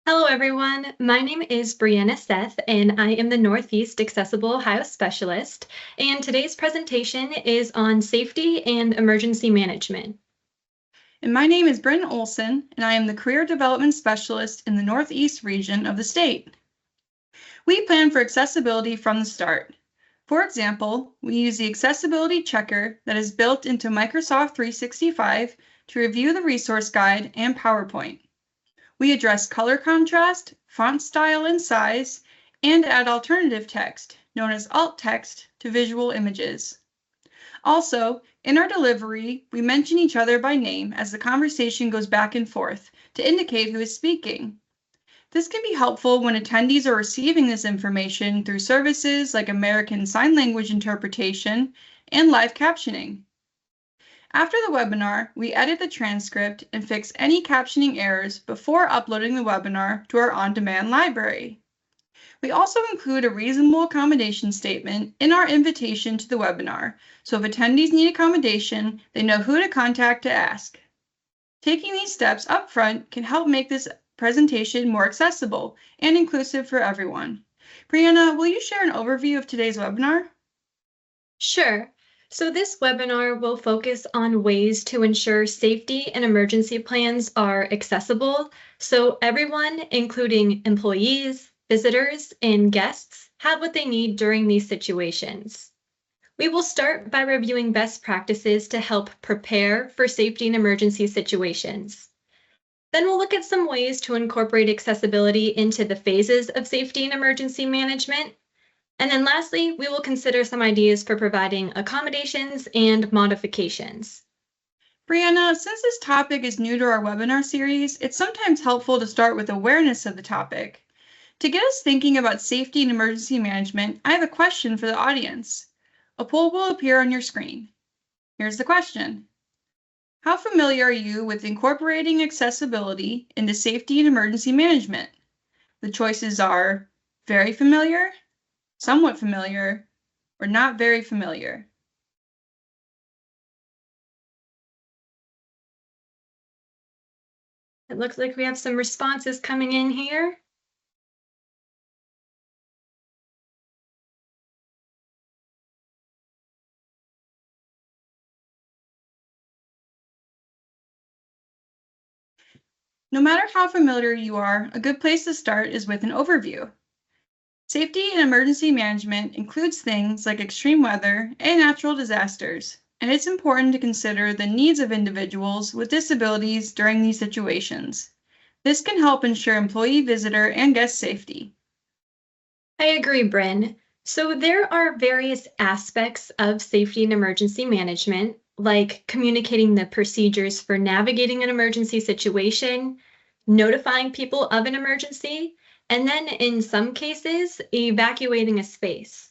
Hello, everyone. My name is Brianna Seth, and I am the Northeast Accessible Ohio Specialist. And today's presentation is on safety and emergency management. And my name is Brynne Olsen, and I am the Career Development Specialist in the Northeast region of the state. We plan for accessibility from the start. For example, we use the accessibility checker that is built into Microsoft 365 to review the resource guide and PowerPoint. We address color contrast, font style and size, and add alternative text, known as alt text, to visual images. Also, in our delivery, we mention each other by name as the conversation goes back and forth to indicate who is speaking. This can be helpful when attendees are receiving this information through services like American Sign Language interpretation and live captioning. After the webinar, we edit the transcript and fix any captioning errors before uploading the webinar to our on-demand library. We also include a reasonable accommodation statement in our invitation to the webinar, so if attendees need accommodation, they know who to contact to ask. Taking these steps up front can help make this presentation more accessible and inclusive for everyone. Brianna, will you share an overview of today's webinar? Sure. So this webinar will focus on ways to ensure safety and emergency plans are accessible, so everyone, including employees, visitors, and guests, have what they need during these situations. We will start by reviewing best practices to help prepare for safety and emergency situations. Then we'll look at some ways to incorporate accessibility into the phases of safety and emergency management. And then lastly, we will consider some ideas for providing accommodations and modifications. Brianna, since this topic is new to our webinar series, it's sometimes helpful to start with awareness of the topic. To get us thinking about safety and emergency management, I have a question for the audience. A poll will appear on your screen. Here's the question. How familiar are you with incorporating accessibility into safety and emergency management? The choices are very familiar, somewhat familiar, or not very familiar. It looks like we have some responses coming in here. No matter how familiar you are, a good place to start is with an overview. Safety and emergency management includes things like extreme weather and natural disasters, and it's important to consider the needs of individuals with disabilities during these situations. This can help ensure employee, visitor, and guest safety. I agree, Brynne. So there are various aspects of safety and emergency management, like communicating the procedures for navigating an emergency situation, notifying people of an emergency, and then in some cases, evacuating a space.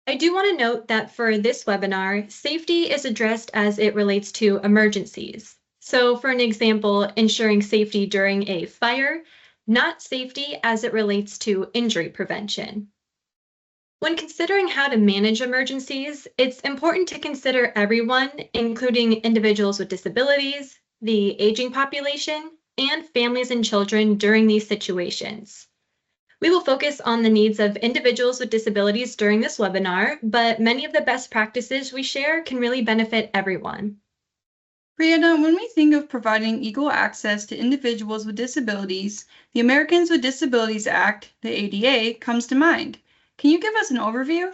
I do want to note that for this webinar, safety is addressed as it relates to emergencies. So for an example, ensuring safety during a fire, not safety as it relates to injury prevention. When considering how to manage emergencies, it's important to consider everyone, including individuals with disabilities, the aging population, and families and children during these situations. We will focus on the needs of individuals with disabilities during this webinar, but many of the best practices we share can really benefit everyone. Brianna, when we think of providing equal access to individuals with disabilities, the Americans with Disabilities Act, the ADA, comes to mind. Can you give us an overview?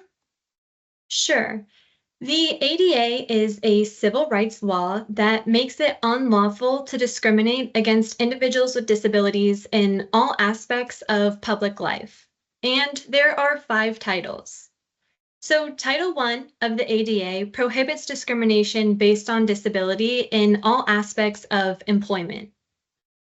Sure. The ADA is a civil rights law that makes it unlawful to discriminate against individuals with disabilities in all aspects of public life. And there are 5 titles. So Title I of the ADA prohibits discrimination based on disability in all aspects of employment.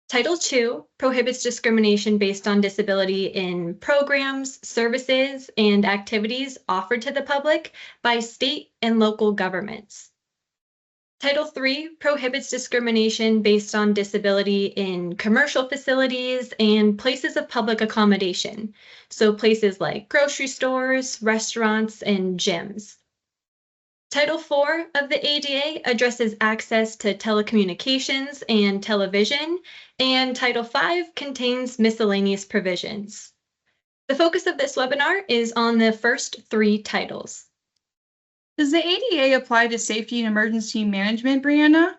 Title II prohibits discrimination based on disability in programs, services, and activities offered to the public by state and local governments. Title III prohibits discrimination based on disability in commercial facilities and places of public accommodation, so places like grocery stores, restaurants, and gyms. Title IV of the ADA addresses access to telecommunications and television, and Title V contains miscellaneous provisions. The focus of this webinar is on the first three titles. Does the ADA apply to safety and emergency management, Brianna?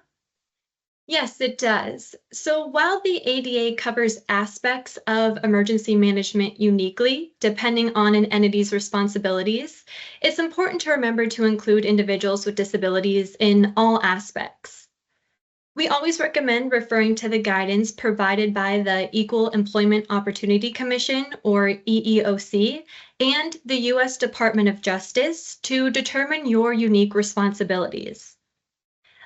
Yes, it does. So while the ADA covers aspects of emergency management uniquely, depending on an entity's responsibilities, it's important to remember to include individuals with disabilities in all aspects. We always recommend referring to the guidance provided by the Equal Employment Opportunity Commission, or EEOC, and the U.S. Department of Justice to determine your unique responsibilities.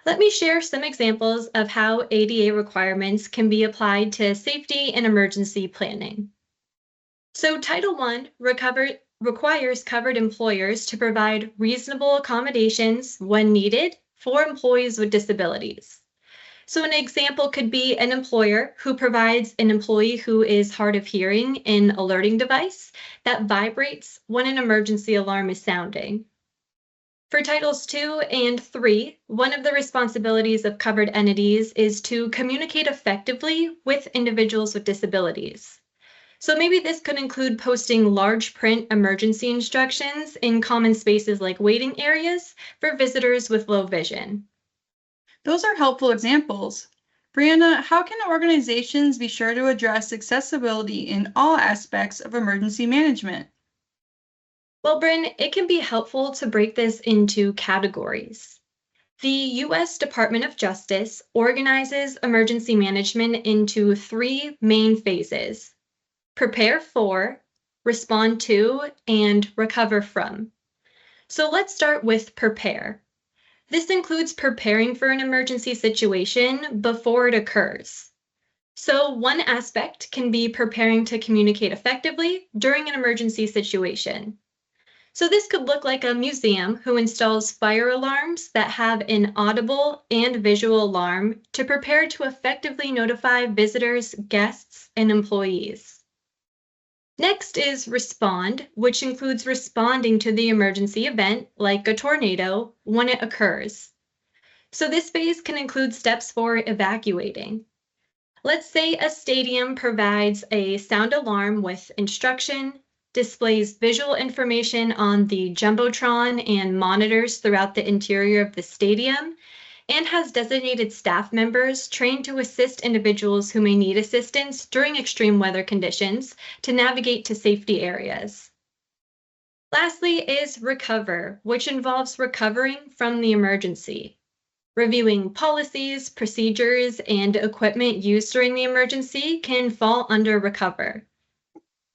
Let me share some examples of how ADA requirements can be applied to safety and emergency planning. So Title I requires covered employers to provide reasonable accommodations when needed for employees with disabilities. So an example could be an employer who provides an employee who is hard of hearing an alerting device that vibrates when an emergency alarm is sounding. For Titles II and III, one of the responsibilities of covered entities is to communicate effectively with individuals with disabilities. So maybe this could include posting large print emergency instructions in common spaces like waiting areas for visitors with low vision. Those are helpful examples. Brianna, how can organizations be sure to address accessibility in all aspects of emergency management? Well, Brynne, it can be helpful to break this into categories. The U.S. Department of Justice organizes emergency management into three main phases: prepare for, respond to, and recover from. So let's start with prepare. This includes preparing for an emergency situation before it occurs. So one aspect can be preparing to communicate effectively during an emergency situation. So this could look like a museum who installs fire alarms that have an audible and visual alarm to prepare to effectively notify visitors, guests, and employees. Next is respond, which includes responding to the emergency event, like a tornado, when it occurs. So this phase can include steps for evacuating. Let's say a stadium provides a sound alarm with instruction, displays visual information on the Jumbotron and monitors throughout the interior of the stadium, and has designated staff members trained to assist individuals who may need assistance during extreme weather conditions to navigate to safety areas. Lastly is recover, which involves recovering from the emergency. Reviewing policies, procedures, and equipment used during the emergency can fall under recover.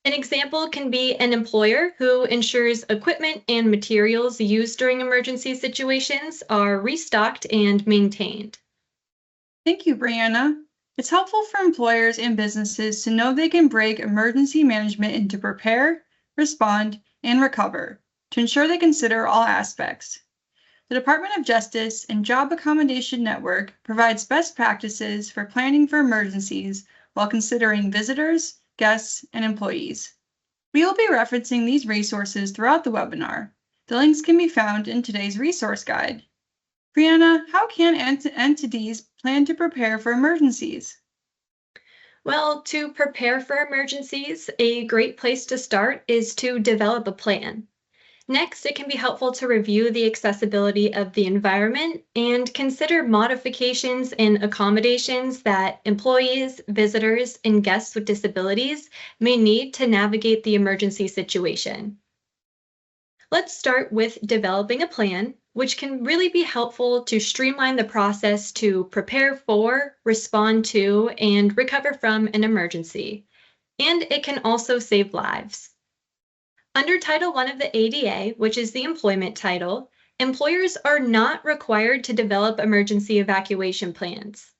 An example can be an employer who ensures equipment and materials used during emergency situations are restocked and maintained. Thank you, Brianna. It's helpful for employers and businesses to know they can break emergency management into prepare, respond, and recover to ensure they consider all aspects. The Department of Justice and Job Accommodation Network provides best practices for planning for emergencies while considering visitors, guests, and employees. We will be referencing these resources throughout the webinar. The links can be found in today's resource guide. Brianna, how can entities plan to prepare for emergencies? Well, to prepare for emergencies, a great place to start is to develop a plan. Next, it can be helpful to review the accessibility of the environment and consider modifications and accommodations that employees, visitors, and guests with disabilities may need to navigate the emergency situation. Let's start with developing a plan, which can really be helpful to streamline the process to prepare for, respond to, and recover from an emergency. And it can also save lives. Under Title I of the ADA, which is the employment title, employers are not required to develop emergency evacuation plans.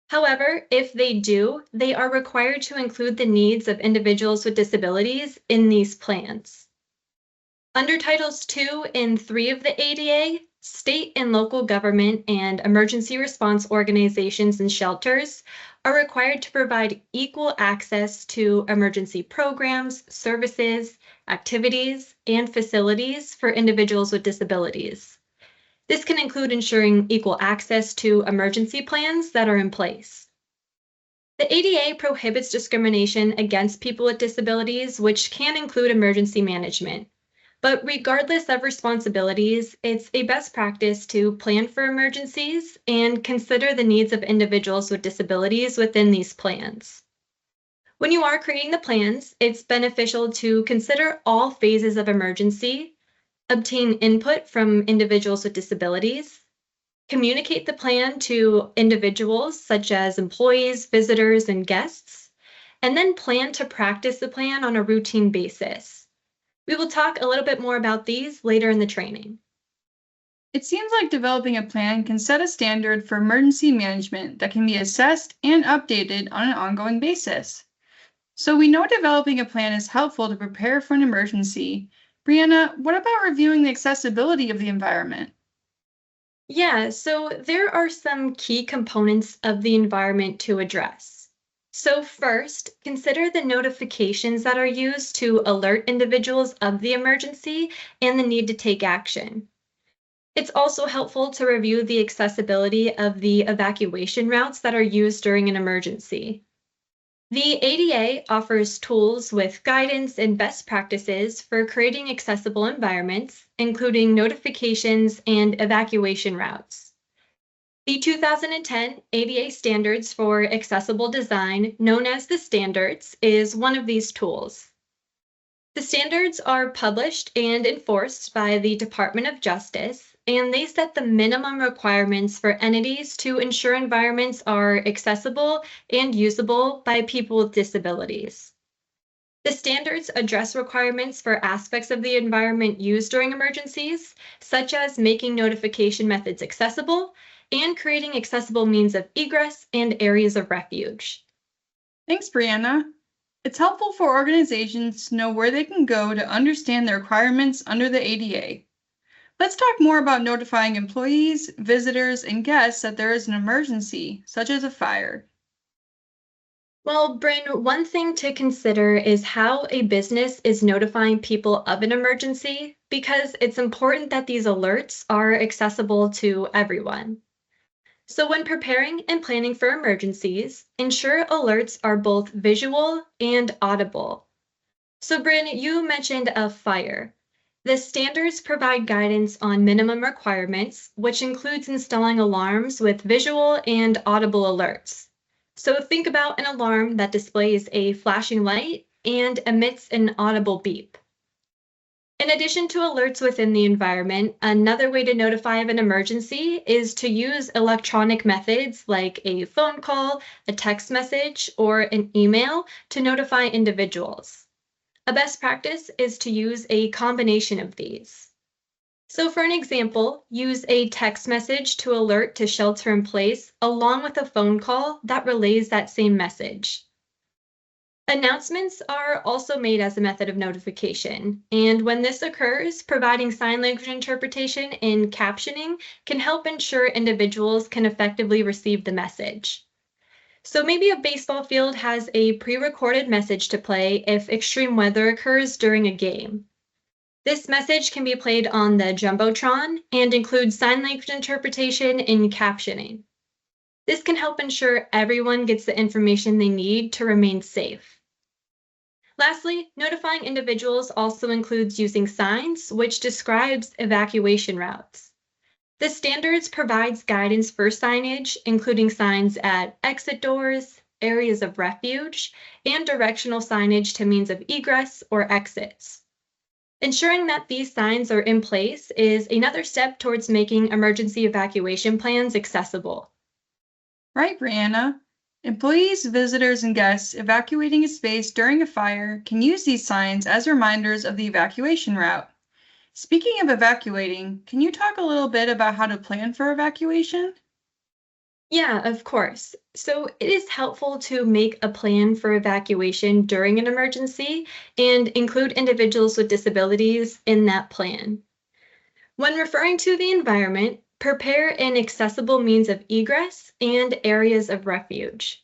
However, if they do, they are required to include the needs of individuals with disabilities in these plans. Under Titles II and III of the ADA, state and local government and emergency response organizations and shelters are required to provide equal access to emergency programs, services, activities, and facilities for individuals with disabilities. This can include ensuring equal access to emergency plans that are in place. The ADA prohibits discrimination against people with disabilities, which can include emergency management. But regardless of responsibilities, it's a best practice to plan for emergencies and consider the needs of individuals with disabilities within these plans. When you are creating the plans, it's beneficial to consider all phases of emergency, obtain input from individuals with disabilities, communicate the plan to individuals such as employees, visitors, and guests, and then plan to practice the plan on a routine basis. We will talk a little bit more about these later in the training. It seems like developing a plan can set a standard for emergency management that can be assessed and updated on an ongoing basis. So we know developing a plan is helpful to prepare for an emergency. Brianna, what about reviewing the accessibility of the environment? Yeah, so there are some key components of the environment to address. So first, consider the notifications that are used to alert individuals of the emergency and the need to take action. It's also helpful to review the accessibility of the evacuation routes that are used during an emergency. The ADA offers tools with guidance and best practices for creating accessible environments, including notifications and evacuation routes. The 2010 ADA Standards for Accessible Design, known as the Standards, is one of these tools. The standards are published and enforced by the Department of Justice, and they set the minimum requirements for entities to ensure environments are accessible and usable by people with disabilities. The standards address requirements for aspects of the environment used during emergencies, such as making notification methods accessible and creating accessible means of egress and areas of refuge. Thanks, Brianna. It's helpful for organizations to know where they can go to understand the requirements under the ADA. Let's talk more about notifying employees, visitors, and guests that there is an emergency, such as a fire. Well, Brynne, one thing to consider is how a business is notifying people of an emergency, because it's important that these alerts are accessible to everyone. So when preparing and planning for emergencies, ensure alerts are both visual and audible. So Brynne, you mentioned a fire. The standards provide guidance on minimum requirements, which includes installing alarms with visual and audible alerts. So think about an alarm that displays a flashing light and emits an audible beep. In addition to alerts within the environment, another way to notify of an emergency is to use electronic methods like a phone call, a text message, or an email to notify individuals. A best practice is to use a combination of these. So for an example, use a text message to alert to shelter in place along with a phone call that relays that same message. Announcements are also made as a method of notification, and when this occurs, providing sign language interpretation and captioning can help ensure individuals can effectively receive the message. So maybe a baseball field has a pre-recorded message to play if extreme weather occurs during a game. This message can be played on the Jumbotron and includes sign language interpretation and captioning. This can help ensure everyone gets the information they need to remain safe. Lastly, notifying individuals also includes using signs, which describes evacuation routes. The standards provides guidance for signage, including signs at exit doors, areas of refuge, and directional signage to means of egress or exits. Ensuring that these signs are in place is another step towards making emergency evacuation plans accessible. Right, Brianna. Employees, visitors, and guests evacuating a space during a fire can use these signs as reminders of the evacuation route. Speaking of evacuating, can you talk a little bit about how to plan for evacuation? Yeah, of course. So it is helpful to make a plan for evacuation during an emergency and include individuals with disabilities in that plan. When referring to the environment, prepare an accessible means of egress and areas of refuge.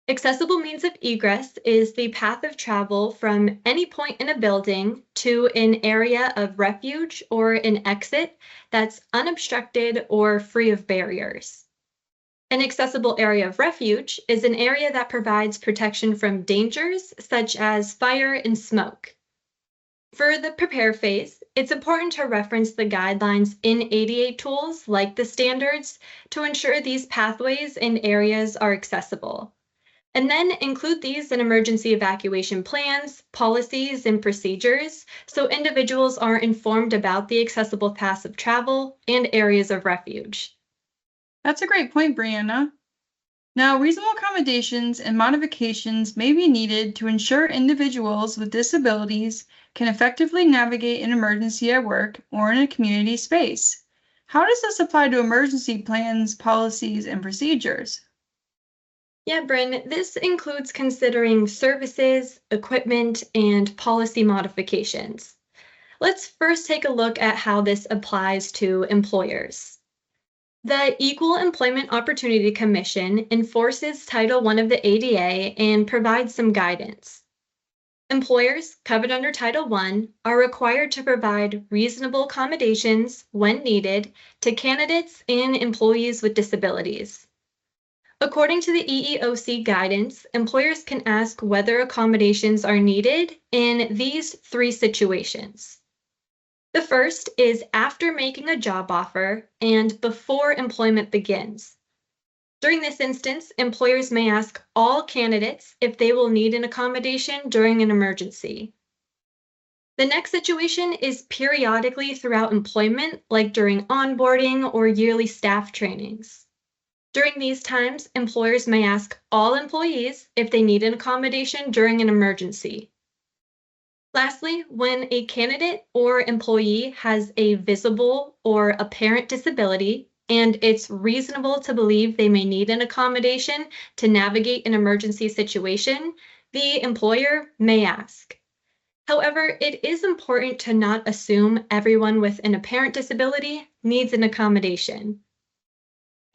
Accessible means of egress is the path of travel from any point in a building to an area of refuge or an exit that's unobstructed or free of barriers. An accessible area of refuge is an area that provides protection from dangers such as fire and smoke. For the prepare phase, it's important to reference the guidelines in ADA tools like the standards to ensure these pathways and areas are accessible. And then include these in emergency evacuation plans, policies, and procedures so individuals are informed about the accessible paths of travel and areas of refuge. That's a great point, Brianna. Now, reasonable accommodations and modifications may be needed to ensure individuals with disabilities can effectively navigate an emergency at work or in a community space. How does this apply to emergency plans, policies, and procedures? Yeah, Brynne, this includes considering services, equipment, and policy modifications. Let's first take a look at how this applies to employers. The Equal Employment Opportunity Commission enforces Title I of the ADA and provides some guidance. Employers covered under Title I are required to provide reasonable accommodations when needed to candidates and employees with disabilities. According to the EEOC guidance, employers can ask whether accommodations are needed in these three situations. The first is after making a job offer and before employment begins. During this instance, employers may ask all candidates if they will need an accommodation during an emergency. The next situation is periodically throughout employment, like during onboarding or yearly staff trainings. During these times, employers may ask all employees if they need an accommodation during an emergency. Lastly, when a candidate or employee has a visible or apparent disability, and it's reasonable to believe they may need an accommodation to navigate an emergency situation, the employer may ask. However, it is important to not assume everyone with an apparent disability needs an accommodation.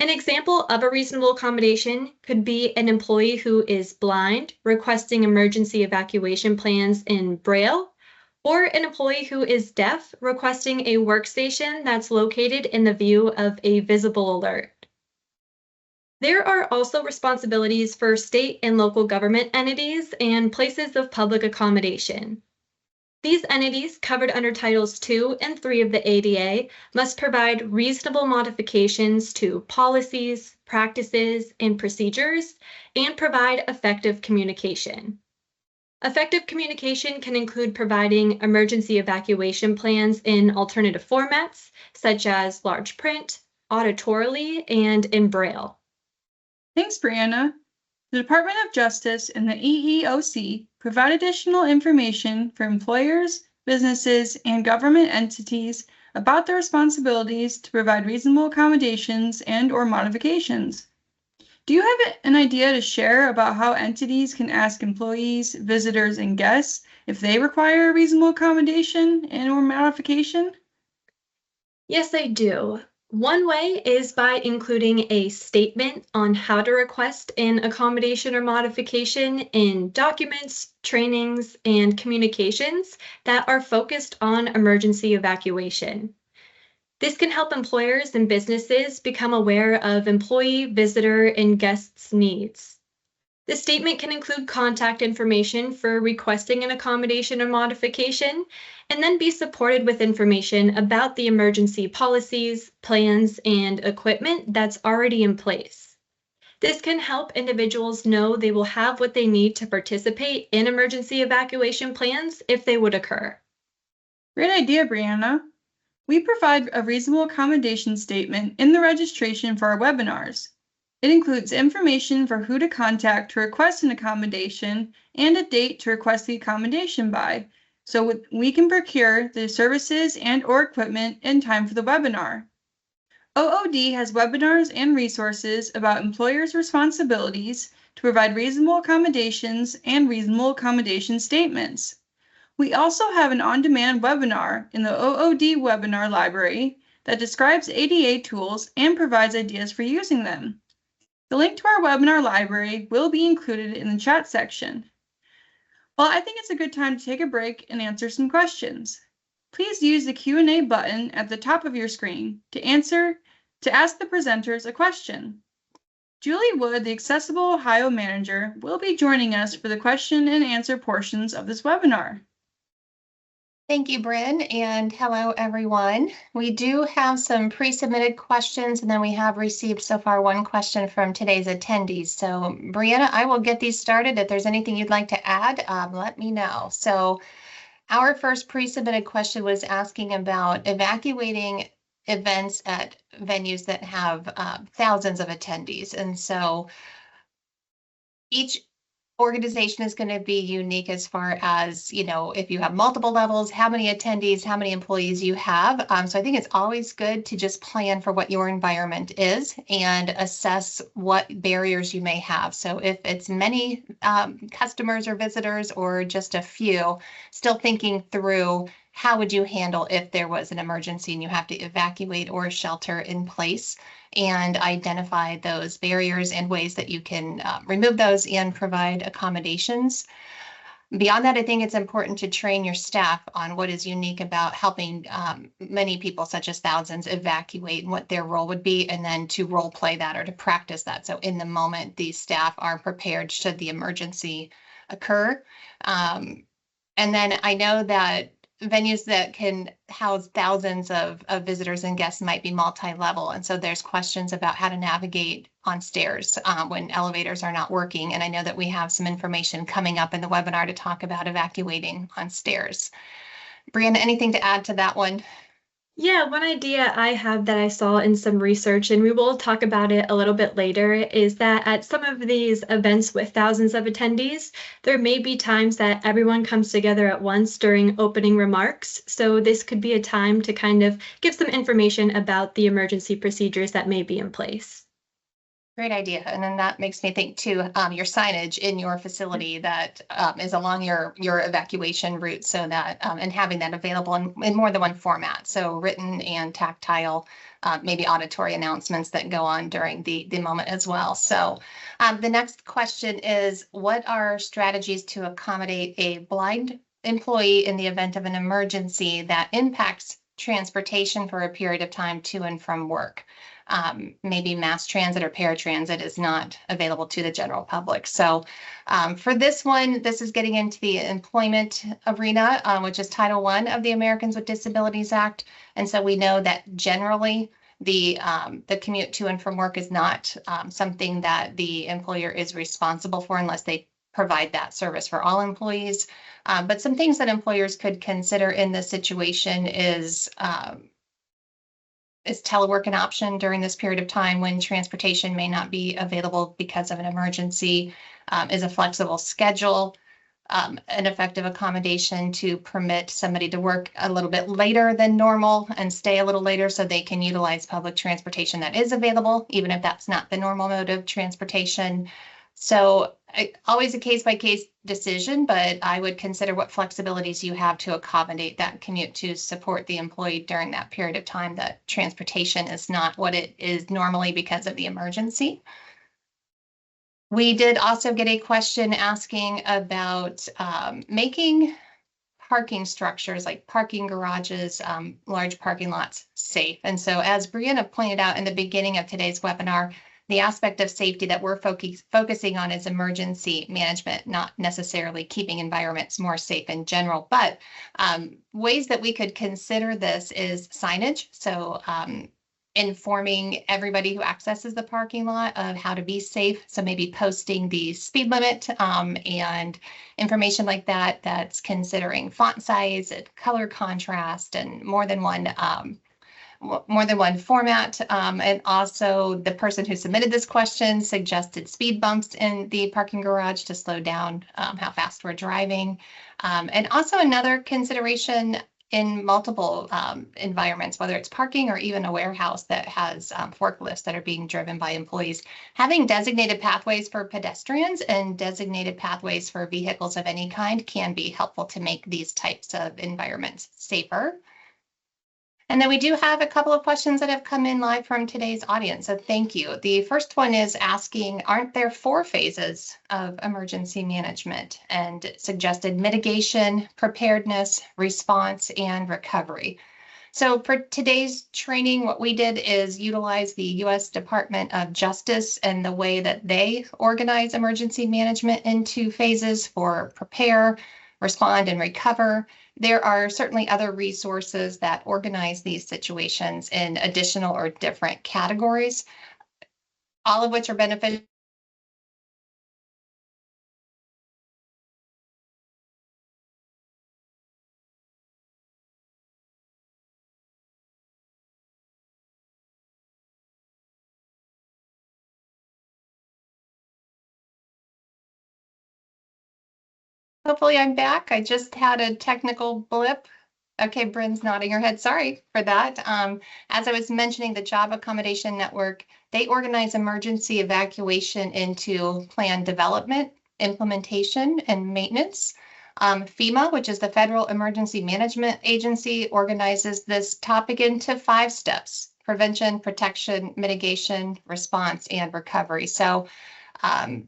An example of a reasonable accommodation could be an employee who is blind requesting emergency evacuation plans in Braille, or an employee who is deaf requesting a workstation that's located in the view of a visible alert. There are also responsibilities for state and local government entities and places of public accommodation. These entities covered under Titles II and III of the ADA must provide reasonable modifications to policies, practices, and procedures, and provide effective communication. Effective communication can include providing emergency evacuation plans in alternative formats, such as large print, auditorily, and in Braille. Thanks, Brianna. The Department of Justice and the EEOC provide additional information for employers, businesses, and government entities about their responsibilities to provide reasonable accommodations and/or modifications. Do you have an idea to share about how entities can ask employees, visitors, and guests if they require a reasonable accommodation and/or modification? Yes, I do. One way is by including a statement on how to request an accommodation or modification in documents, trainings, and communications that are focused on emergency evacuation. This can help employers and businesses become aware of employee, visitor, and guests' needs. The statement can include contact information for requesting an accommodation or modification, and then be supported with information about the emergency policies, plans, and equipment that's already in place. This can help individuals know they will have what they need to participate in emergency evacuation plans if they would occur. Great idea, Brianna. We provide a reasonable accommodation statement in the registration for our webinars. It includes information for who to contact to request an accommodation and a date to request the accommodation by, so we can procure the services and/or equipment in time for the webinar. OOD has webinars and resources about employers' responsibilities to provide reasonable accommodations and reasonable accommodation statements. We also have an on-demand webinar in the OOD webinar library that describes ADA tools and provides ideas for using them. The link to our webinar library will be included in the chat section. Well, I think it's a good time to take a break and answer some questions. Please use the Q&A button at the top of your screen to ask the presenters a question. Julie Wood, the Accessible Ohio Manager, will be joining us for the question and answer portions of this webinar. Thank you, Brynne, and hello, everyone. We do have some pre-submitted questions, and then we have received so far one question from today's attendees. So, Brianna, I will get these started. If there's anything you'd like to add, let me know. So, our first pre-submitted question was asking about evacuating events at venues that have thousands of attendees. And so, each organization is going to be unique as far as, you know, if you have multiple levels, how many attendees, how many employees you have. So I think it's always good to just plan for what your environment is and assess what barriers you may have. So if it's many customers or visitors or just a few, still thinking through how would you handle if there was an emergency and you have to evacuate or shelter in place, and identify those barriers and ways that you can remove those and provide accommodations. Beyond that, I think it's important to train your staff on what is unique about helping many people, such as thousands, evacuate and what their role would be, and then to role play that or to practice that. So in the moment, these staff are prepared should the emergency occur. And then I know that venues that can house thousands of visitors and guests might be multi-level. And so there's questions about how to navigate on stairs when elevators are not working. And I know that we have some information coming up in the webinar to talk about evacuating on stairs. Brianna, anything to add to that one? Yeah, one idea I have that I saw in some research, and we will talk about it a little bit later, is that at some of these events with thousands of attendees, there may be times that everyone comes together at once during opening remarks. So this could be a time to kind of give some information about the emergency procedures that may be in place. Great idea. And then that makes me think too, your signage in your facility that is along your evacuation route, so that and having that available in more than one format. So written and tactile, maybe auditory announcements that go on during the moment as well. So the next question is, what are strategies to accommodate a blind employee in the event of an emergency that impacts transportation for a period of time to and from work? Maybe mass transit or paratransit is not available to the general public. So for this one, this is getting into the employment arena, which is Title I of the Americans with Disabilities Act. And so we know that generally the commute to and from work is not something that the employer is responsible for unless they provide that service for all employees. But some things that employers could consider in this situation is telework an option during this period of time when transportation may not be available because of an emergency? Is a flexible schedule an effective accommodation to permit somebody to work a little bit later than normal and stay a little later so they can utilize public transportation that is available, even if that's not the normal mode of transportation? So always a case-by-case decision, but I would consider what flexibilities you have to accommodate that commute to support the employee during that period of time that transportation is not what it is normally because of the emergency. We did also get a question asking about making parking structures like parking garages, large parking lots safe. And so as Brianna pointed out in the beginning of today's webinar, the aspect of safety that we're focusing on is emergency management, not necessarily keeping environments more safe in general. But ways that we could consider this is signage. So informing everybody who accesses the parking lot of how to be safe. So maybe posting the speed limit and information like that, that's considering font size and color contrast and more than one format. And also the person who submitted this question suggested speed bumps in the parking garage to slow down how fast we're driving. And also another consideration in multiple environments, whether it's parking or even a warehouse that has forklifts that are being driven by employees, having designated pathways for pedestrians and designated pathways for vehicles of any kind can be helpful to make these types of environments safer. And then we do have a couple of questions that have come in live from today's audience, so thank you. The first one is asking, aren't there 4 phases of emergency management? And suggested mitigation, preparedness, response, and recovery. So for today's training, what we did is utilize the U.S. Department of Justice and the way that they organize emergency management into phases for prepare, respond, and recover. There are certainly other resources that organize these situations in additional or different categories, all of which are beneficial. Hopefully I'm back. I just had a technical blip. Okay, Brynne's nodding her head. Sorry for that. As I was mentioning, the Job Accommodation Network, they organize emergency evacuation into plan development, implementation, and maintenance. FEMA, which is the Federal Emergency Management Agency, organizes this topic into 5 steps: prevention, protection, mitigation, response, and recovery. So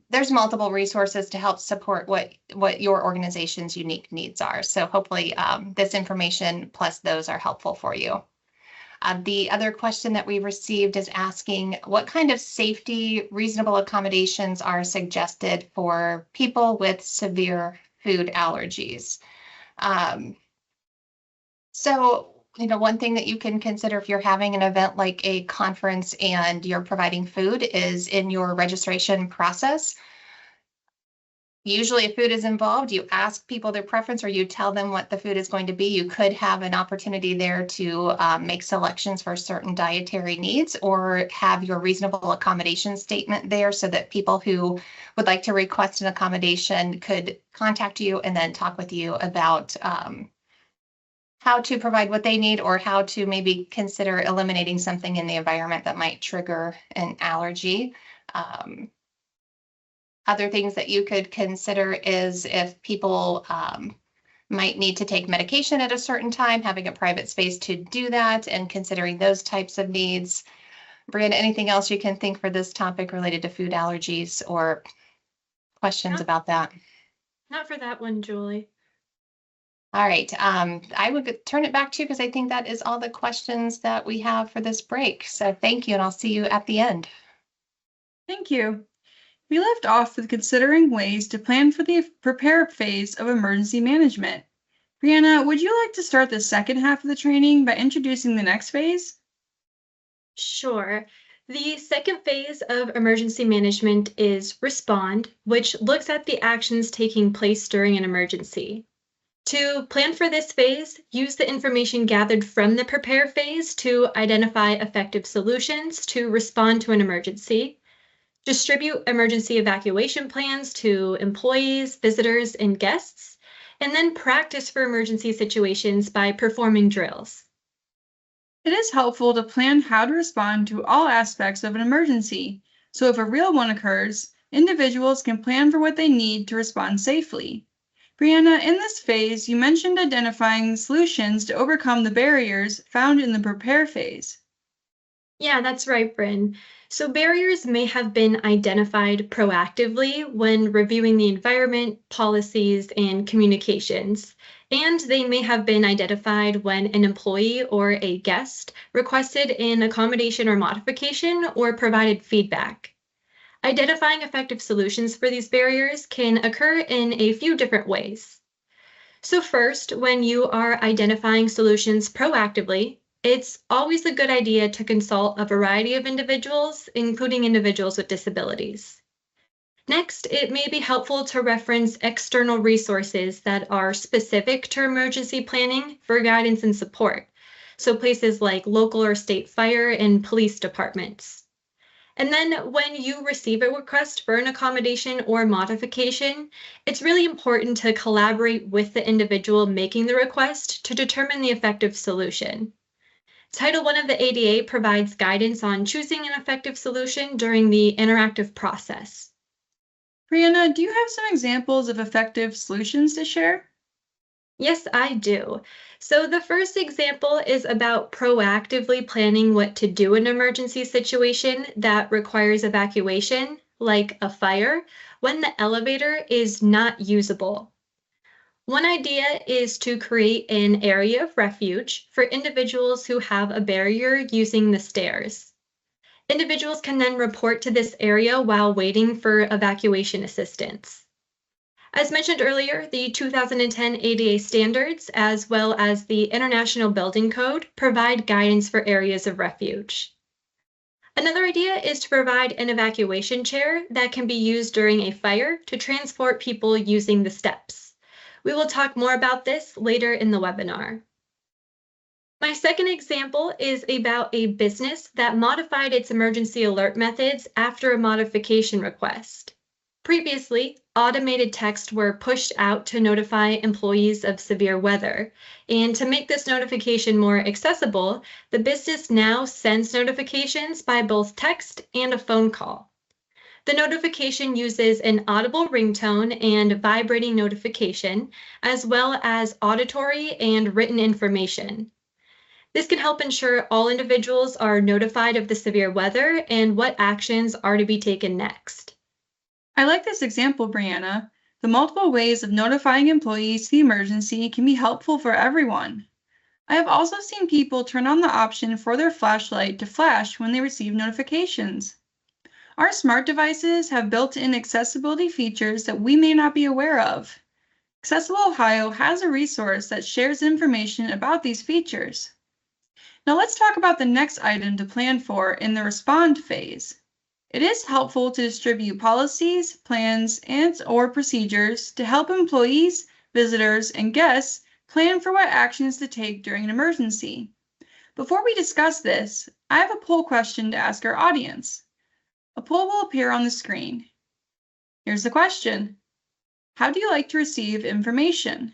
there's multiple resources to help support what your organization's unique needs are. So hopefully this information plus those are helpful for you. The other question that we received is asking what kind of safety reasonable accommodations are suggested for people with severe food allergies. So one thing that you can consider if you're having an event like a conference and you're providing food is in your registration process. Usually if food is involved, you ask people their preference or you tell them what the food is going to be. You could have an opportunity there to make selections for certain dietary needs or have your reasonable accommodation statement there so that people who would like to request an accommodation could contact you and then talk with you about how to provide what they need or how to maybe consider eliminating something in the environment that might trigger an allergy. Other things that you could consider is if people might need to take medication at a certain time, having a private space to do that and considering those types of needs. Brianna, anything else you can think for this topic related to food allergies or questions about that? Not for that one, Julie. All right, I would turn it back to you because I think that is all the questions that we have for this break. So thank you, and I'll see you at the end. Thank you. We left off with considering ways to plan for the prepare phase of emergency management. Brianna, would you like to start the second half of the training by introducing the next phase? Sure. The second phase of emergency management is respond, which looks at the actions taking place during an emergency. To plan for this phase, use the information gathered from the prepare phase to identify effective solutions to respond to an emergency. Distribute emergency evacuation plans to employees, visitors, and guests, and then practice for emergency situations by performing drills. It is helpful to plan how to respond to all aspects of an emergency, so if a real one occurs, individuals can plan for what they need to respond safely. Brianna, in this phase, you mentioned identifying solutions to overcome the barriers found in the prepare phase. Yeah, that's right, Brynne. So barriers may have been identified proactively when reviewing the environment, policies, and communications, and they may have been identified when an employee or a guest requested an accommodation or modification or provided feedback. Identifying effective solutions for these barriers can occur in a few different ways. So first, when you are identifying solutions proactively, it's always a good idea to consult a variety of individuals, including individuals with disabilities. Next, it may be helpful to reference external resources that are specific to emergency planning for guidance and support. So places like local or state fire and police departments. And then when you receive a request for an accommodation or modification, it's really important to collaborate with the individual making the request to determine the effective solution. Title I of the ADA provides guidance on choosing an effective solution during the interactive process. Brianna, do you have some examples of effective solutions to share? Yes, I do. So the first example is about proactively planning what to do in an emergency situation that requires evacuation, like a fire, when the elevator is not usable. One idea is to create an area of refuge for individuals who have a barrier using the stairs. Individuals can then report to this area while waiting for evacuation assistance. As mentioned earlier, the 2010 ADA standards, as well as the International Building Code, provide guidance for areas of refuge. Another idea is to provide an evacuation chair that can be used during a fire to transport people using the steps. We will talk more about this later in the webinar. My second example is about a business that modified its emergency alert methods after a modification request. Previously, automated texts were pushed out to notify employees of severe weather, and to make this notification more accessible, the business now sends notifications by both text and a phone call. The notification uses an audible ringtone and vibrating notification, as well as auditory and written information. This can help ensure all individuals are notified of the severe weather and what actions are to be taken next. I like this example, Brianna. The multiple ways of notifying employees to the emergency can be helpful for everyone. I have also seen people turn on the option for their flashlight to flash when they receive notifications. Our smart devices have built-in accessibility features that we may not be aware of. Accessible Ohio has a resource that shares information about these features. Now let's talk about the next item to plan for in the respond phase. It is helpful to distribute policies, plans, and/or procedures to help employees, visitors, and guests plan for what actions to take during an emergency. Before we discuss this, I have a poll question to ask our audience. A poll will appear on the screen. Here's the question. How do you like to receive information?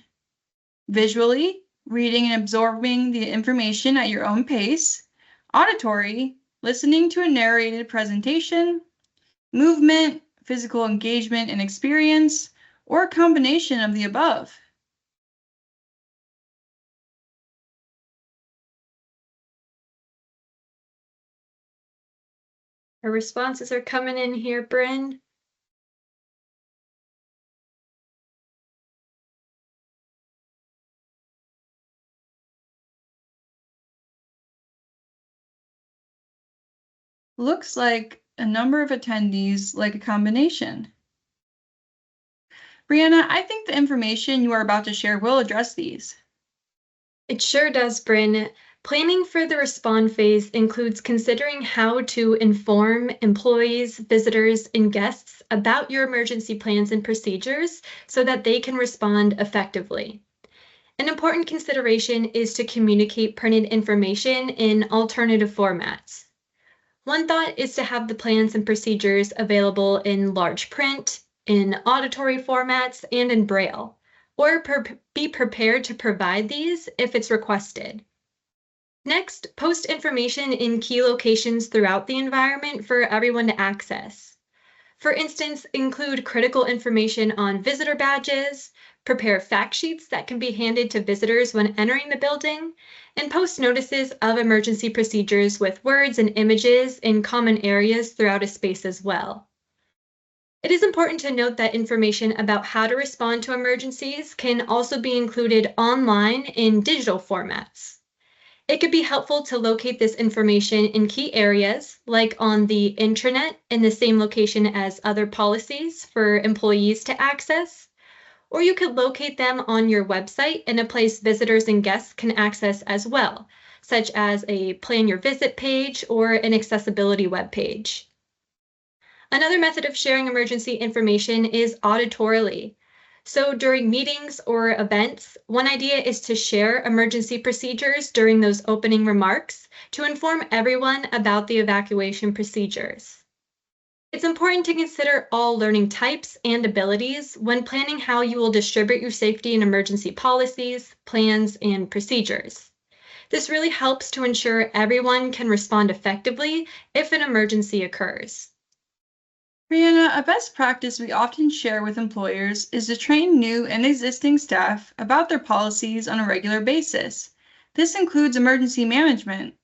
Visually, reading and absorbing the information at your own pace. Auditory, listening to a narrated presentation. Movement, physical engagement and experience, or a combination of the above. Our responses are coming in here, Brynne. Looks like a number of attendees like a combination. Brianna, I think the information you are about to share will address these. It sure does, Brynne. Planning for the respond phase includes considering how to inform employees, visitors, and guests about your emergency plans and procedures so that they can respond effectively. An important consideration is to communicate printed information in alternative formats. One thought is to have the plans and procedures available in large print, in auditory formats, and in Braille, or be prepared to provide these if it's requested. Next, post information in key locations throughout the environment for everyone to access. For instance, include critical information on visitor badges, prepare fact sheets that can be handed to visitors when entering the building, and post notices of emergency procedures with words and images in common areas throughout a space as well. It is important to note that information about how to respond to emergencies can also be included online in digital formats. It could be helpful to locate this information in key areas, like on the intranet in the same location as other policies for employees to access, or you could locate them on your website in a place visitors and guests can access as well, such as a Plan Your Visit page or an accessibility web page. Another method of sharing emergency information is auditorily. So during meetings or events, one idea is to share emergency procedures during those opening remarks to inform everyone about the evacuation procedures. It's important to consider all learning types and abilities when planning how you will distribute your safety and emergency policies, plans, and procedures. This really helps to ensure everyone can respond effectively if an emergency occurs. Brianna, a best practice we often share with employers is to train new and existing staff about their policies on a regular basis. This includes emergency management.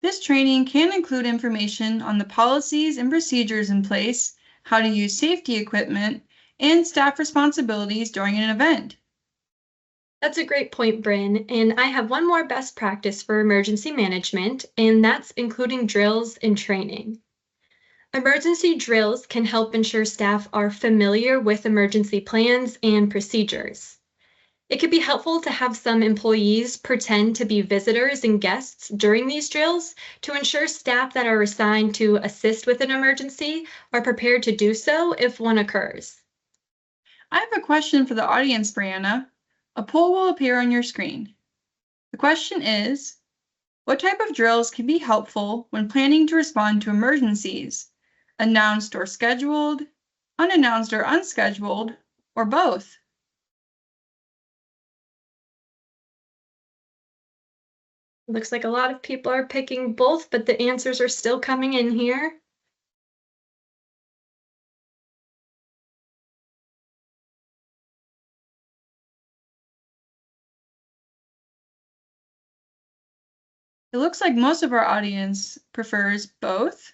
This training can include information on the policies and procedures in place, how to use safety equipment, and staff responsibilities during an event. That's a great point, Brynne. And I have one more best practice for emergency management, and that's including drills and training. Emergency drills can help ensure staff are familiar with emergency plans and procedures. It could be helpful to have some employees pretend to be visitors and guests during these drills to ensure staff that are assigned to assist with an emergency are prepared to do so if one occurs. I have a question for the audience, Brianna. A poll will appear on your screen. The question is, what type of drills can be helpful when planning to respond to emergencies? Announced or scheduled, unannounced or unscheduled, or both? Looks like a lot of people are picking both, but the answers are still coming in here. It looks like most of our audience prefers both.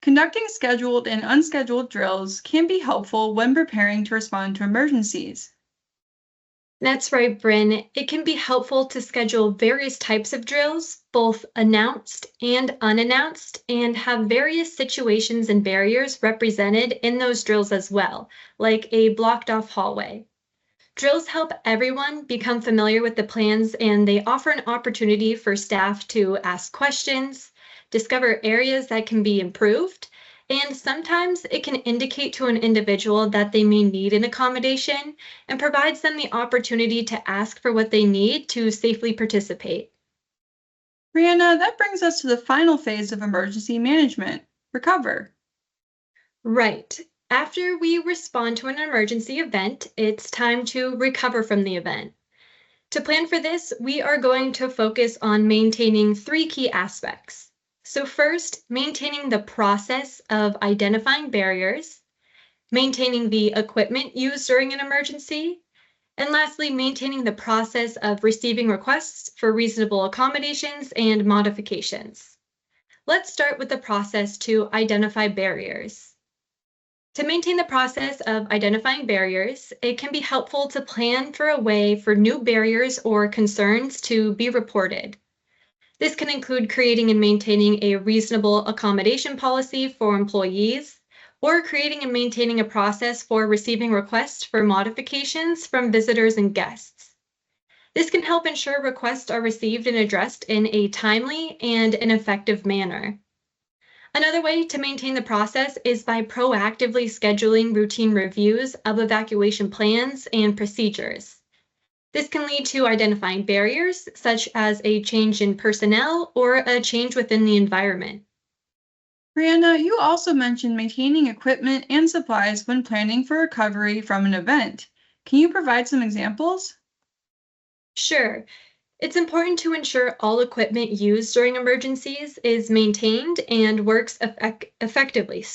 Conducting scheduled and unscheduled drills can be helpful when preparing to respond to emergencies. That's right, Brynne. It can be helpful to schedule various types of drills, both announced and unannounced, and have various situations and barriers represented in those drills as well, like a blocked off hallway. Drills help everyone become familiar with the plans, and they offer an opportunity for staff to ask questions, discover areas that can be improved, and sometimes it can indicate to an individual that they may need an accommodation and provides them the opportunity to ask for what they need to safely participate. Brianna, that brings us to the final phase of emergency management, recover. Right. After we respond to an emergency event, it's time to recover from the event. To plan for this, we are going to focus on maintaining 3 key aspects. So first, maintaining the process of identifying barriers, maintaining the equipment used during an emergency, and lastly, maintaining the process of receiving requests for reasonable accommodations and modifications. Let's start with the process to identify barriers. To maintain the process of identifying barriers, it can be helpful to plan for a way for new barriers or concerns to be reported. This can include creating and maintaining a reasonable accommodation policy for employees, or creating and maintaining a process for receiving requests for modifications from visitors and guests. This can help ensure requests are received and addressed in a timely and an effective manner. Another way to maintain the process is by proactively scheduling routine reviews of evacuation plans and procedures. This can lead to identifying barriers, such as a change in personnel or a change within the environment. Brianna, you also mentioned maintaining equipment and supplies when planning for recovery from an event. Can you provide some examples? Sure. It's important to ensure all equipment used during emergencies is maintained and works effectively.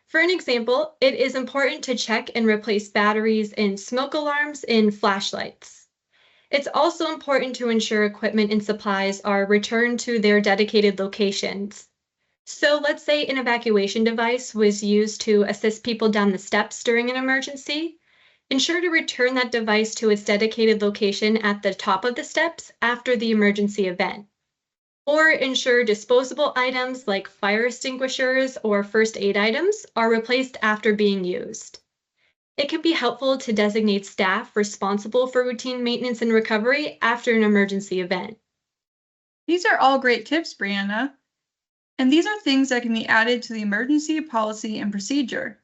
For an example, it is important to check and replace batteries in smoke alarms and flashlights. It's also important to ensure equipment and supplies are returned to their dedicated locations. So let's say an evacuation device was used to assist people down the steps during an emergency. Ensure to return that device to its dedicated location at the top of the steps after the emergency event. Or ensure disposable items like fire extinguishers or first aid items are replaced after being used. It can be helpful to designate staff responsible for routine maintenance and recovery after an emergency event. These are all great tips, Brianna. And these are things that can be added to the emergency policy and procedure.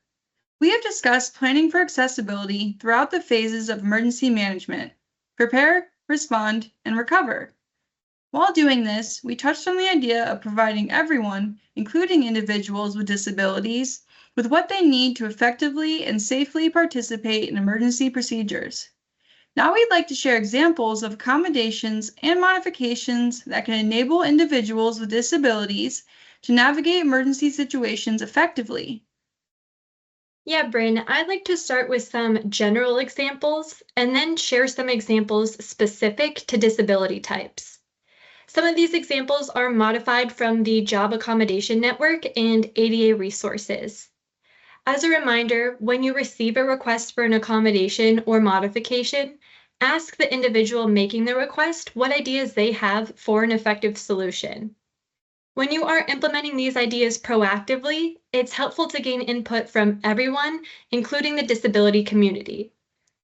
We have discussed planning for accessibility throughout the phases of emergency management: prepare, respond, and recover. While doing this, we touched on the idea of providing everyone, including individuals with disabilities, with what they need to effectively and safely participate in emergency procedures. Now we'd like to share examples of accommodations and modifications that can enable individuals with disabilities to navigate emergency situations effectively. Yeah, Bryn, I'd like to start with some general examples and then share some examples specific to disability types. Some of these examples are modified from the Job Accommodation Network and ADA resources. As a reminder, when you receive a request for an accommodation or modification, ask the individual making the request what ideas they have for an effective solution. When you are implementing these ideas proactively, it's helpful to gain input from everyone, including the disability community.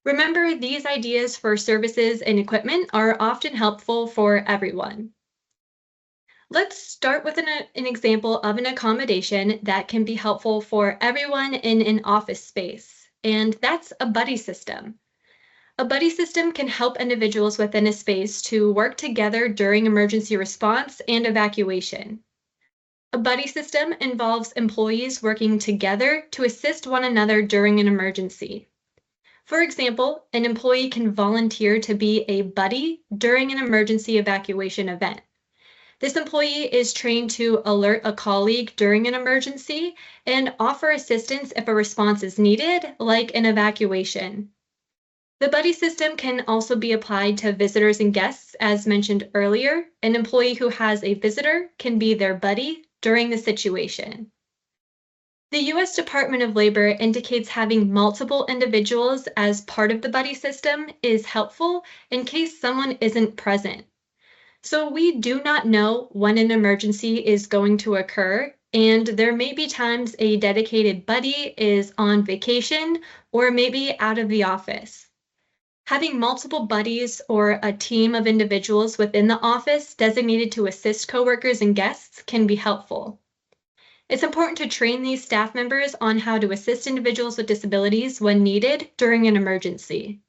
Remember, these ideas for services and equipment are often helpful for everyone. Let's start with an example of an accommodation that can be helpful for everyone in an office space, and that's a buddy system. A buddy system can help individuals within a space to work together during emergency response and evacuation. A buddy system involves employees working together to assist one another during an emergency. For example, an employee can volunteer to be a buddy during an emergency evacuation event. This employee is trained to alert a colleague during an emergency and offer assistance if a response is needed, like an evacuation. The buddy system can also be applied to visitors and guests, as mentioned earlier. An employee who has a visitor can be their buddy during the situation. The U.S. Department of Labor indicates having multiple individuals as part of the buddy system is helpful in case someone isn't present. So we do not know when an emergency is going to occur, and there may be times a dedicated buddy is on vacation or maybe out of the office. Having multiple buddies or a team of individuals within the office designated to assist coworkers and guests can be helpful. It's important to train these staff members on how to assist individuals with disabilities when needed during an emergency.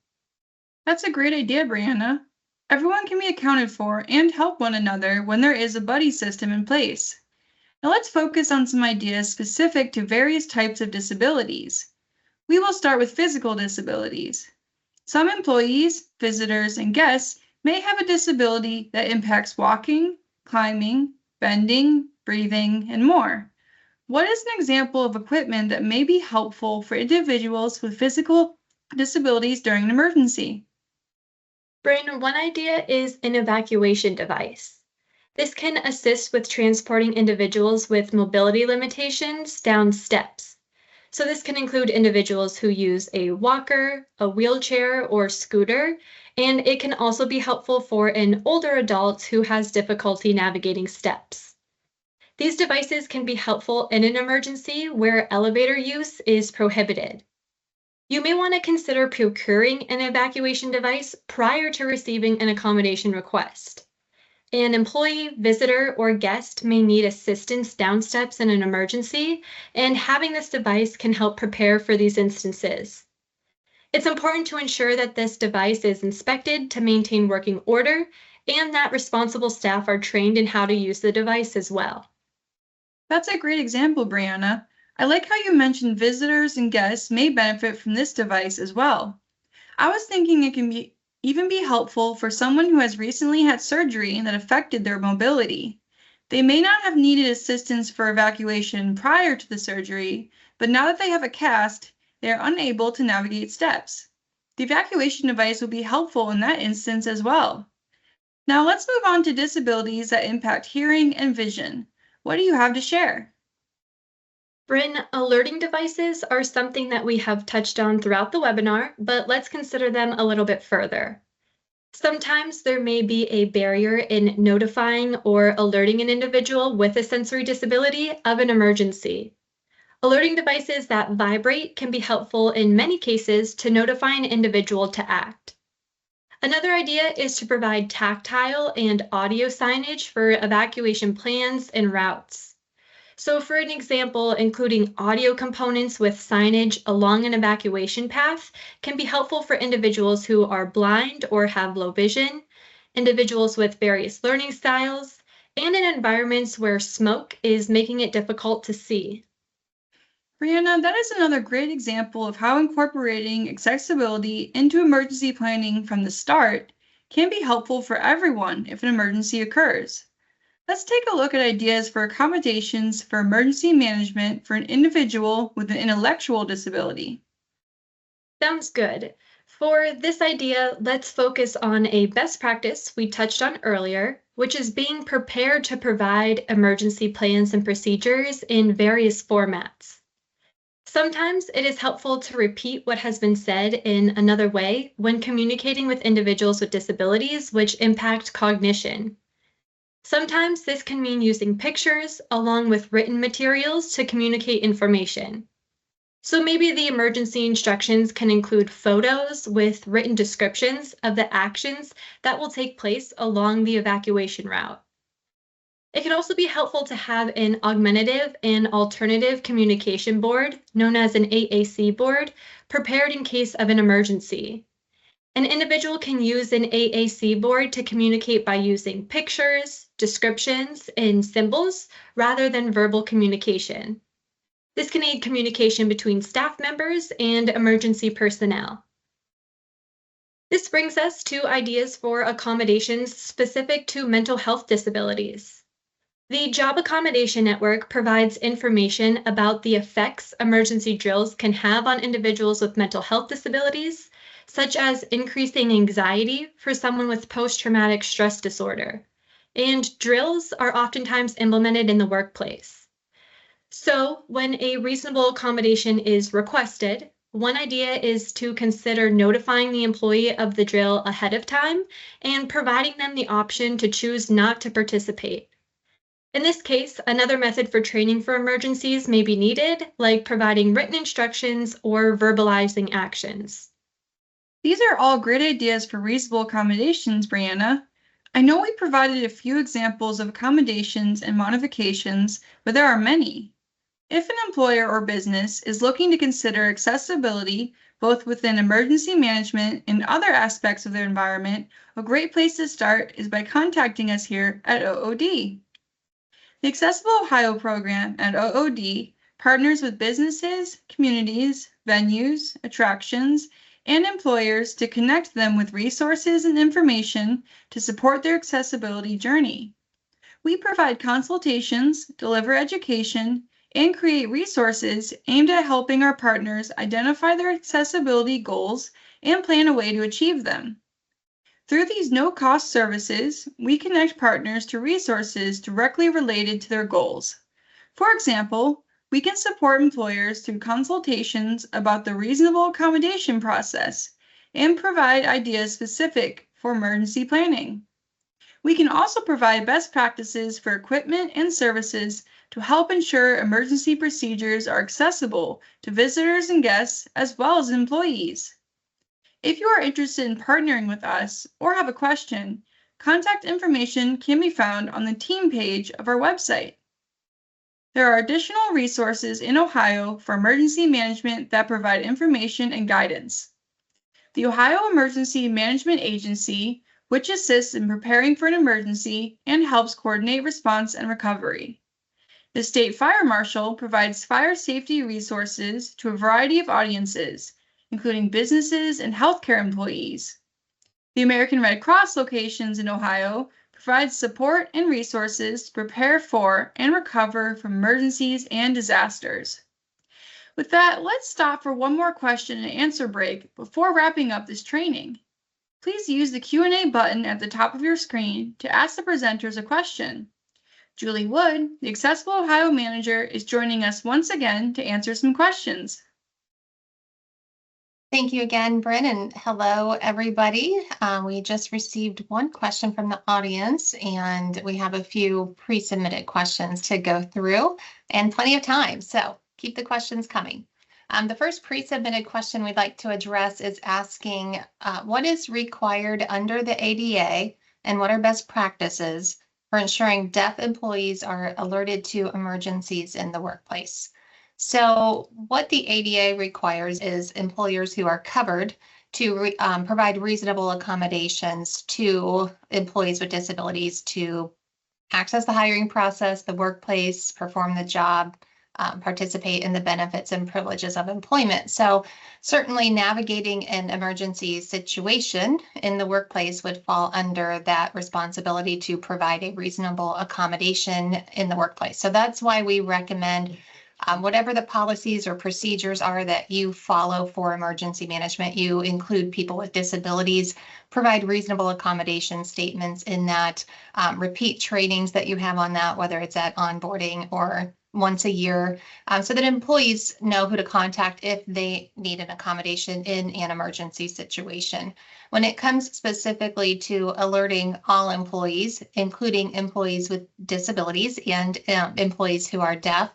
That's a great idea, Brianna. Everyone can be accounted for and help one another when there is a buddy system in place. Now let's focus on some ideas specific to various types of disabilities. We will start with physical disabilities. Some employees, visitors, and guests may have a disability that impacts walking, climbing, bending, breathing, and more. What is an example of equipment that may be helpful for individuals with physical disabilities during an emergency? Brynne, one idea is an evacuation device. This can assist with transporting individuals with mobility limitations down steps. So this can include individuals who use a walker, a wheelchair, or scooter, and it can also be helpful for an older adult who has difficulty navigating steps. These devices can be helpful in an emergency where elevator use is prohibited. You may want to consider procuring an evacuation device prior to receiving an accommodation request. An employee, visitor, or guest may need assistance down steps in an emergency, and having this device can help prepare for these instances. It's important to ensure that this device is inspected to maintain working order and that responsible staff are trained in how to use the device as well. That's a great example, Brianna. I like how you mentioned visitors and guests may benefit from this device as well. I was thinking it can even be helpful for someone who has recently had surgery that affected their mobility. They may not have needed assistance for evacuation prior to the surgery, but now that they have a cast, they are unable to navigate steps. The evacuation device will be helpful in that instance as well. Now let's move on to disabilities that impact hearing and vision. What do you have to share? Brynne, alerting devices are something that we have touched on throughout the webinar, but let's consider them a little bit further. Sometimes there may be a barrier in notifying or alerting an individual with a sensory disability of an emergency. Alerting devices that vibrate can be helpful in many cases to notify an individual to act. Another idea is to provide tactile and audio signage for evacuation plans and routes. So for an example, including audio components with signage along an evacuation path can be helpful for individuals who are blind or have low vision, individuals with various learning styles, and in environments where smoke is making it difficult to see. Brianna, that is another great example of how incorporating accessibility into emergency planning from the start can be helpful for everyone if an emergency occurs. Let's take a look at ideas for accommodations for emergency management for an individual with an intellectual disability. Sounds good. For this idea, let's focus on a best practice we touched on earlier, which is being prepared to provide emergency plans and procedures in various formats. Sometimes it is helpful to repeat what has been said in another way when communicating with individuals with disabilities which impact cognition. Sometimes this can mean using pictures along with written materials to communicate information. So maybe the emergency instructions can include photos with written descriptions of the actions that will take place along the evacuation route. It can also be helpful to have an augmentative and alternative communication board, known as an AAC board, prepared in case of an emergency. An individual can use an AAC board to communicate by using pictures, descriptions, and symbols rather than verbal communication. This can aid communication between staff members and emergency personnel. This brings us to ideas for accommodations specific to mental health disabilities. The Job Accommodation Network provides information about the effects emergency drills can have on individuals with mental health disabilities, such as increasing anxiety for someone with post-traumatic stress disorder. And drills are oftentimes implemented in the workplace. So, when a reasonable accommodation is requested, one idea is to consider notifying the employee of the drill ahead of time and providing them the option to choose not to participate. In this case, another method for training for emergencies may be needed, like providing written instructions or verbalizing actions. These are all great ideas for reasonable accommodations, Brianna. I know we provided a few examples of accommodations and modifications, but there are many. If an employer or business is looking to consider accessibility both within emergency management and other aspects of their environment, a great place to start is by contacting us here at OOD. The Accessible Ohio program at OOD partners with businesses, communities, venues, attractions, and employers to connect them with resources and information to support their accessibility journey. We provide consultations, deliver education, and create resources aimed at helping our partners identify their accessibility goals and plan a way to achieve them. Through these no-cost services, we connect partners to resources directly related to their goals. For example, we can support employers through consultations about the reasonable accommodation process and provide ideas specific for emergency planning. We can also provide best practices for equipment and services to help ensure emergency procedures are accessible to visitors and guests as well as employees. If you are interested in partnering with us or have a question, contact information can be found on the team page of our website. There are additional resources in Ohio for emergency management that provide information and guidance. The Ohio Emergency Management Agency, which assists in preparing for an emergency and helps coordinate response and recovery. The State Fire Marshal provides fire safety resources to a variety of audiences, including businesses and healthcare employees. The American Red Cross locations in Ohio provide support and resources to prepare for and recover from emergencies and disasters. With that, let's stop for one more question and answer break before wrapping up this training. Please use the Q&A button at the top of your screen to ask the presenters a question. Julie Wood, the Accessible Ohio Manager, is joining us once again to answer some questions. Thank you again, Brynne, and hello, everybody. We just received one question from the audience, and we have a few pre-submitted questions to go through and plenty of time, so keep the questions coming. The first pre-submitted question we'd like to address is asking what is required under the ADA and what are best practices for ensuring deaf employees are alerted to emergencies in the workplace? So what the ADA requires is employers who are covered to provide reasonable accommodations to employees with disabilities to access the hiring process, the workplace, perform the job, participate in the benefits and privileges of employment. So certainly navigating an emergency situation in the workplace would fall under that responsibility to provide a reasonable accommodation in the workplace. So that's why we recommend whatever the policies or procedures are that you follow for emergency management, you include people with disabilities, provide reasonable accommodation statements in that, repeat trainings that you have on that, whether it's at onboarding or once a year, so that employees know who to contact if they need an accommodation in an emergency situation. When it comes specifically to alerting all employees, including employees with disabilities and employees who are deaf,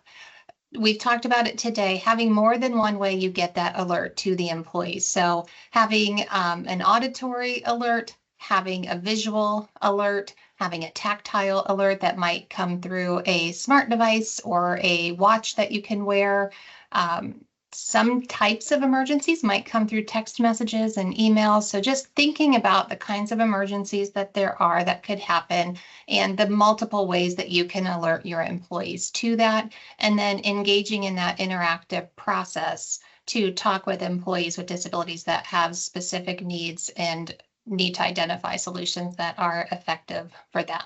we've talked about it today, having more than one way you get that alert to the employees. So having an auditory alert, having a visual alert, having a tactile alert that might come through a smart device or a watch that you can wear. Some types of emergencies might come through text messages and emails. So just thinking about the kinds of emergencies that there are that could happen and the multiple ways that you can alert your employees to that, and then engaging in that interactive process to talk with employees with disabilities that have specific needs and need to identify solutions that are effective for them.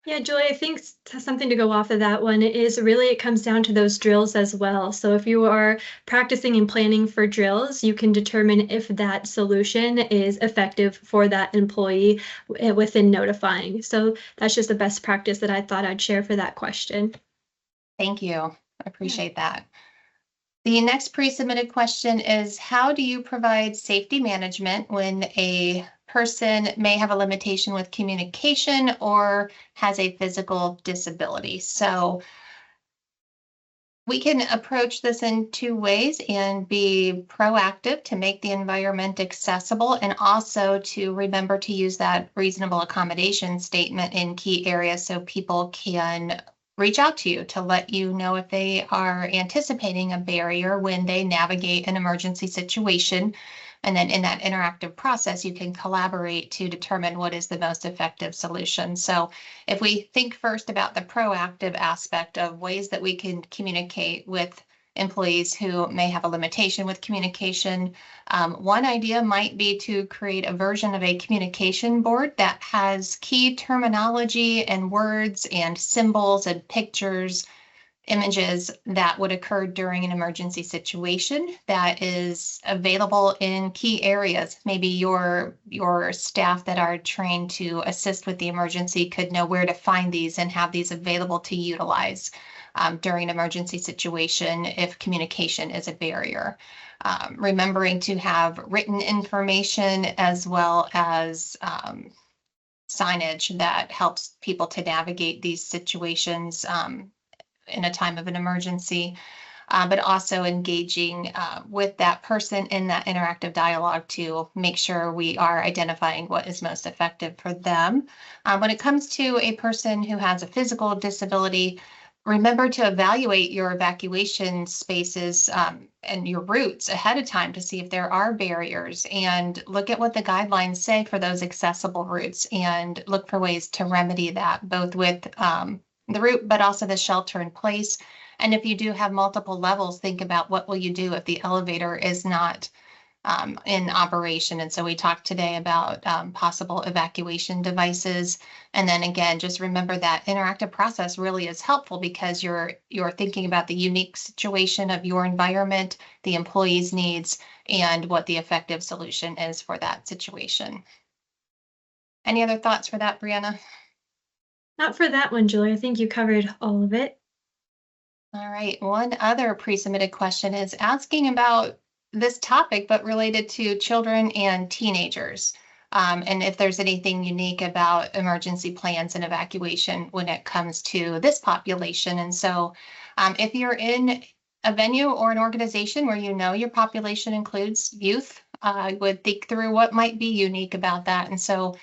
Yeah, Julie, I think something to go off of that one is really it comes down to those drills as well. So if you are practicing and planning for drills, you can determine if that solution is effective for that employee within notifying. So that's just the best practice that I thought I'd share for that question. Thank you. I appreciate that. The next pre-submitted question is, how do you provide safety management when a person may have a limitation with communication or has a physical disability? So we can approach this in two ways and be proactive to make the environment accessible, and also to remember to use that reasonable accommodation statement in key areas so people can reach out to you to let you know if they are anticipating a barrier when they navigate an emergency situation. And then in that interactive process, you can collaborate to determine what is the most effective solution. So if we think first about the proactive aspect of ways that we can communicate with employees who may have a limitation with communication, one idea might be to create a version of a communication board that has key terminology and words and symbols and pictures, images that would occur during an emergency situation that is available in key areas. Maybe your staff that are trained to assist with the emergency could know where to find these and have these available to utilize during an emergency situation if communication is a barrier. Remembering to have written information as well as signage that helps people to navigate these situations in a time of an emergency, but also engaging with that person in that interactive dialogue to make sure we are identifying what is most effective for them. When it comes to a person who has a physical disability, remember to evaluate your evacuation spaces and your routes ahead of time to see if there are barriers, and look at what the guidelines say for those accessible routes and look for ways to remedy that, both with the route, but also the shelter in place. And if you do have multiple levels, think about what will you do if the elevator is not in operation. And so we talked today about possible evacuation devices. And then again, just remember that interactive process really is helpful because you're thinking about the unique situation of your environment, the employee's needs, and what the effective solution is for that situation. Any other thoughts for that, Brianna? Not for that one, Julie. I think you covered all of it. All right. One other pre-submitted question is asking about this topic, but related to children and teenagers. And if there's anything unique about emergency plans and evacuation when it comes to this population. And so if you're in a venue or an organization where you know your population includes youth, I would think through what might be unique about that. And so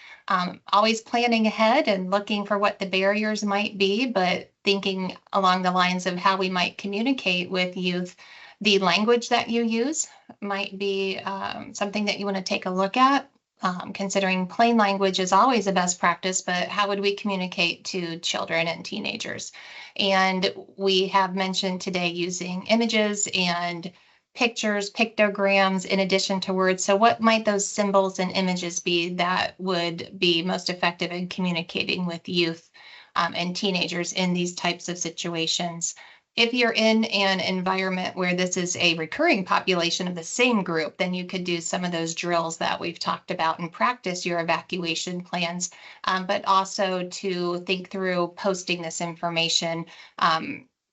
always planning ahead and looking for what the barriers might be, but thinking along the lines of how we might communicate with youth. The language that you use might be something that you want to take a look at. considering plain language is always a best practice, but how would we communicate to children and teenagers? And we have mentioned today using images and pictures, pictograms in addition to words. So what might those symbols and images be that would be most effective in communicating with youth and teenagers in these types of situations? If you're in an environment where this is a recurring population of the same group, then you could do some of those drills that we've talked about and practice your evacuation plans, but also to think through posting this information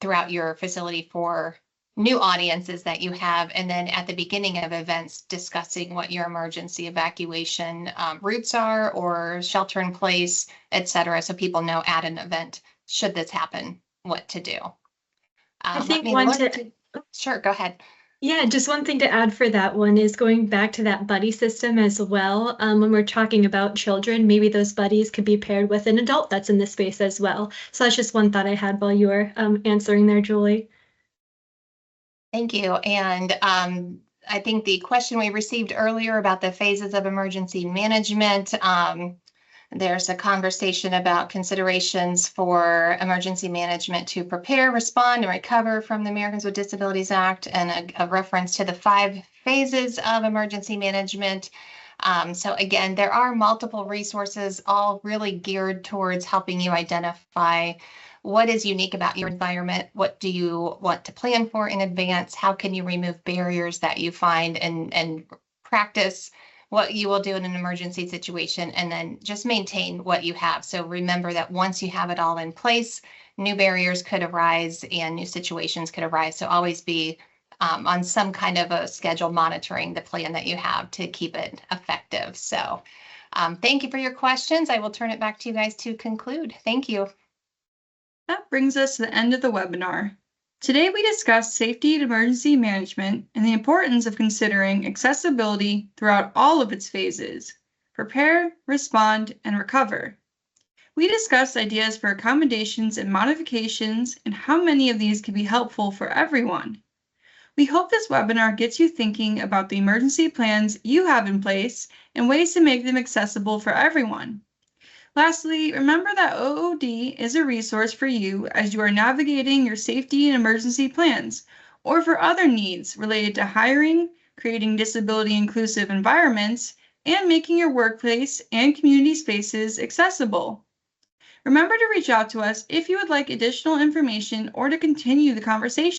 throughout your facility for new audiences that you have, and then at the beginning of events discussing what your emergency evacuation routes are or shelter in place, etc., so people know at an event, should this happen, what to do. I think Sure, go ahead. Yeah, just one thing to add for that one is going back to that buddy system as well. When we're talking about children, maybe those buddies could be paired with an adult that's in the space as well. So that's just one thought I had while you were answering there, Julie. Thank you. And I think the question we received earlier about the phases of emergency management, there's a conversation about considerations for emergency management to prepare, respond, and recover from the Americans with Disabilities Act, and a reference to the 5 phases of emergency management. So again, there are multiple resources, all really geared towards helping you identify what is unique about your environment, what do you want to plan for in advance, how can you remove barriers that you find, and practice what you will do in an emergency situation, and then just maintain what you have. So remember that once you have it all in place, new barriers could arise and new situations could arise. So always be on some kind of a schedule monitoring the plan that you have to keep it effective. So thank you for your questions. I will turn it back to you guys to conclude. Thank you. That brings us to the end of the webinar. Today we discussed safety and emergency management and the importance of considering accessibility throughout all of its phases: prepare, respond, and recover. We discussed ideas for accommodations and modifications and how many of these can be helpful for everyone. We hope this webinar gets you thinking about the emergency plans you have in place and ways to make them accessible for everyone. Lastly, remember that OOD is a resource for you as you are navigating your safety and emergency plans, or for other needs related to hiring, creating disability-inclusive environments, and making your workplace and community spaces accessible. Remember to reach out to us if you would like additional information or to continue the conversation.